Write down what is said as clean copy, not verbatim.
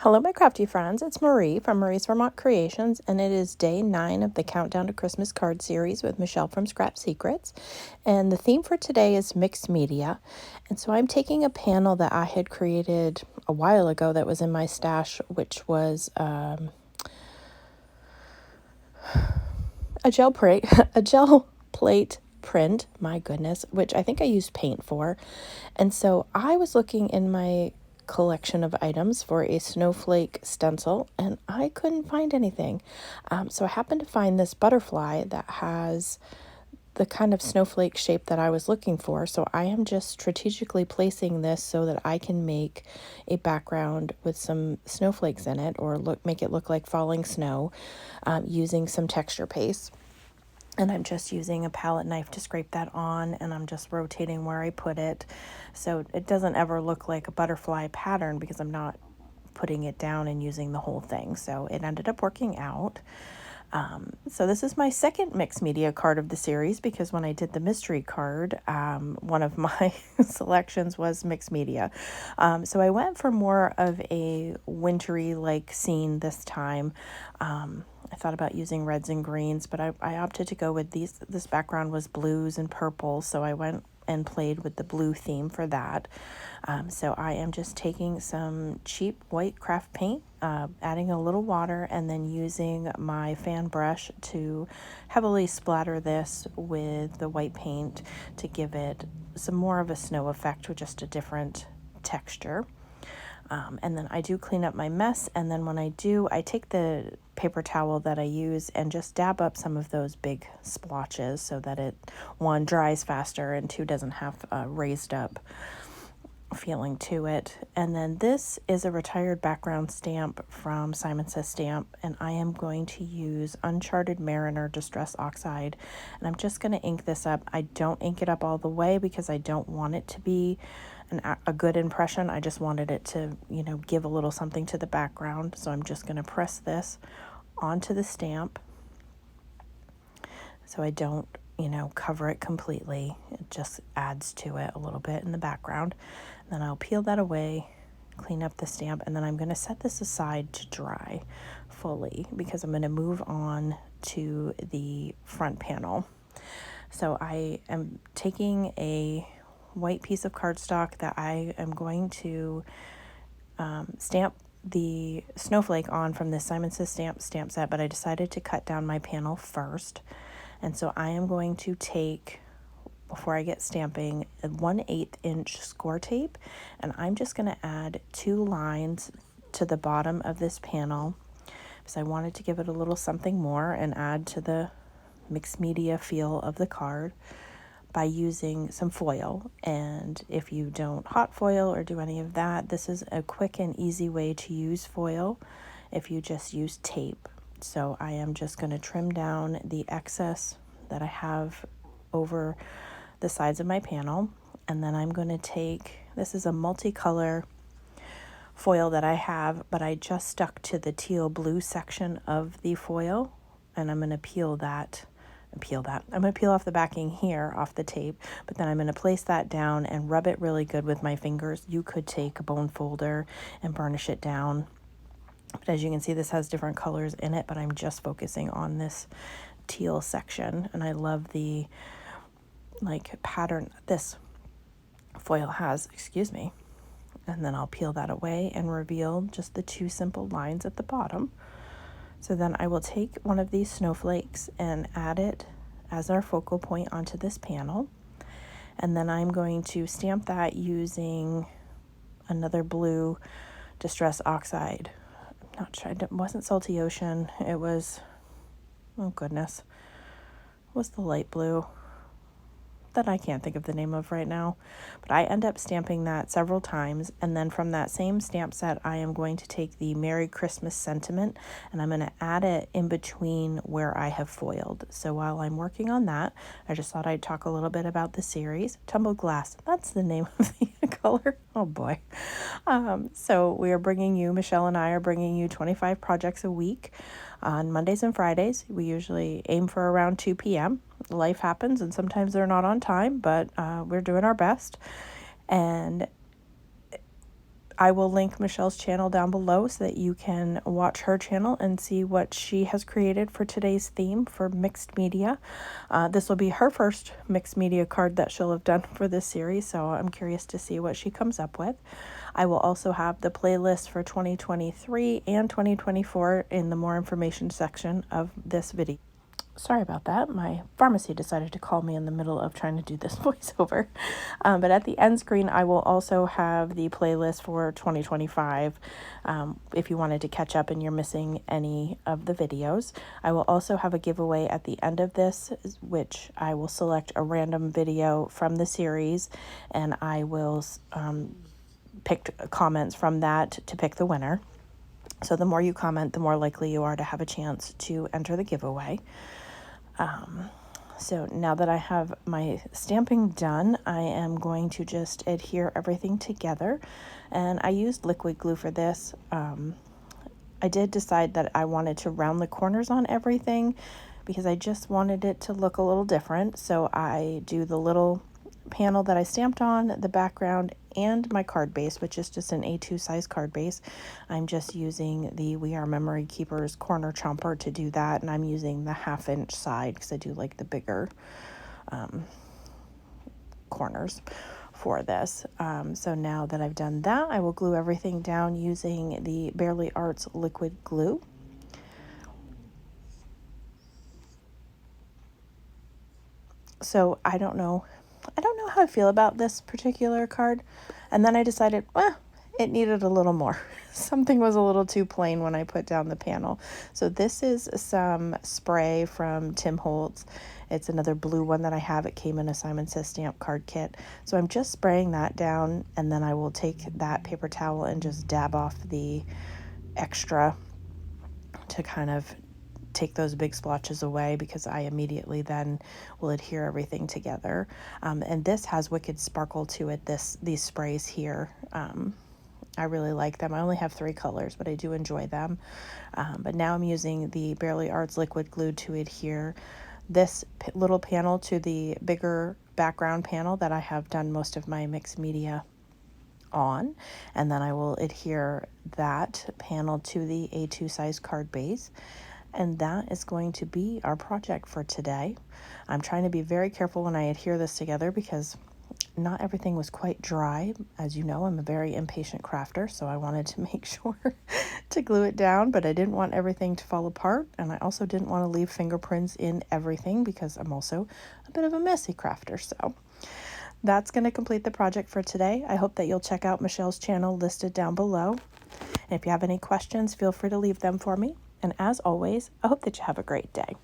Hello, my crafty friends. It's Marie from Mariesvermontcreations, and it is day 9 of the Countdown to Christmas card series with Michele from Scrap Secrets. And the theme for today is mixed media. And so I'm taking a panel that I had created a while ago that was in my stash, which was a gel plate, a gel plate print, my goodness, which I think I used paint for. And so I was looking in my collection of items for a snowflake stencil, and I couldn't find anything. So I happened to find this butterfly that has the kind of snowflake shape that I was looking for. So I am just strategically placing this so that I can make a background with some snowflakes in it, or make it look like falling snow, using some texture paste. And I'm just using a palette knife to scrape that on, and I'm just rotating where I put it. So it doesn't ever look like a butterfly pattern because I'm not putting it down and using the whole thing. So it ended up working out. So this is my second mixed media card of the series, because when I did the mystery card, one of my selections was mixed media. So I went for more of a wintry like scene this time. I thought about using reds and greens, but I opted to go with these. This background was blues and purples, so I went and played with the blue theme for that. So I am just taking some cheap white craft paint, adding a little water, and then using my fan brush to heavily splatter this with the white paint to give it some more of a snow effect with just a different texture. And then I do clean up my mess, and then when I do, I take the paper towel that I use and just dab up some of those big splotches so that it, one, dries faster, and two, doesn't have a raised up feeling to it. And then this is a retired background stamp from Simon Says Stamp, and I am going to use Uncharted Mariner Distress Oxide, and I'm just going to ink this up. I don't ink it up all the way because I don't want it to be a good impression. I just wanted it to, give a little something to the background. So I'm just going to press this onto the stamp so I don't, cover it completely. It just adds to it a little bit in the background. Then I'll peel that away, clean up the stamp, and then I'm going to set this aside to dry fully because I'm going to move on to the front panel. So I am taking a white piece of cardstock that I am going to stamp the snowflake on from the Simon Says stamp set, but I decided to cut down my panel first. And so I am going to take, before I get stamping, a 1/8 inch score tape, and I'm just going to add 2 lines to the bottom of this panel because I wanted to give it a little something more and add to the mixed media feel of the card by using some foil. And if you don't hot foil or do any of that, this is a quick and easy way to use foil if you just use tape. So I am just going to trim down the excess that I have over the sides of my panel, and then I'm going to take, this is a multicolor foil that I have, but I just stuck to the teal blue section of the foil, and I'm going to peel that. I'm going to peel off the backing here off the tape, but then I'm going to place that down and rub it really good with my fingers. You could take a bone folder and burnish it down, but as you can see, this has different colors in it, but I'm just focusing on this teal section, and I love the pattern this foil has, and then I'll peel that away and reveal just the 2 simple lines at the bottom. So then I will take one of these snowflakes and add it as our focal point onto this panel. And then I'm going to stamp that using another blue Distress Oxide. I'm not sure, it wasn't Salty Ocean. It was, oh goodness, it was the light blue that I can't think of the name of right now, but I end up stamping that several times. And then from that same stamp set, I am going to take the Merry Christmas sentiment, and I'm going to add it in between where I have foiled. So while I'm working on that, I just thought I'd talk a little bit about the series. Tumbled Glass, that's the name of the color. Oh boy. So Michele and I are bringing you 25 projects a week on Mondays and Fridays. We usually aim for around 2 p.m. Life happens, and sometimes they're not on time, but we're doing our best. And I will link Michelle's channel down below so that you can watch her channel and see what she has created for today's theme for mixed media. This will be her first mixed media card that she'll have done for this series, so I'm curious to see what she comes up with. I will also have the playlist for 2023 and 2024 in the more information section of this video. Sorry about that. My pharmacy decided to call me in the middle of trying to do this voiceover. But at the end screen, I will also have the playlist for 2025 if you wanted to catch up and you're missing any of the videos. I will also have a giveaway at the end of this, which I will select a random video from the series, and I will pick comments from that to pick the winner. So the more you comment, the more likely you are to have a chance to enter the giveaway. So now that I have my stamping done, I am going to just adhere everything together. And I used liquid glue for this. I did decide that I wanted to round the corners on everything because I just wanted it to look a little different. So I do the little panel that I stamped on, the background, and my card base, which is just an A2 size card base. I'm just using the We Are Memory Keepers corner chomper to do that, and I'm using the 1/2 inch side because I do like the bigger corners for this. So now that I've done that, I will glue everything down using the Barely Arts liquid glue. So I don't know how I feel about this particular card. And then I decided, well, it needed a little more. Something was a little too plain when I put down the panel. So this is some spray from Tim Holtz. It's another blue one that I have. It came in a Simon Says Stamp card kit. So I'm just spraying that down, and then I will take that paper towel and just dab off the extra to kind of take those big splotches away, because I immediately then will adhere everything together. And this has wicked sparkle to it, these sprays here. I really like them. I only have 3 colors, but I do enjoy them. But now I'm using the Barely Arts liquid glue to adhere this little panel to the bigger background panel that I have done most of my mixed media on, and then I will adhere that panel to the A2 size card base. And that is going to be our project for today. I'm trying to be very careful when I adhere this together because not everything was quite dry. As you know, I'm a very impatient crafter, so I wanted to make sure to glue it down, but I didn't want everything to fall apart, and I also didn't want to leave fingerprints in everything because I'm also a bit of a messy crafter. So that's going to complete the project for today. I hope that you'll check out Michelle's channel listed down below. And if you have any questions, feel free to leave them for me. And as always, I hope that you have a great day.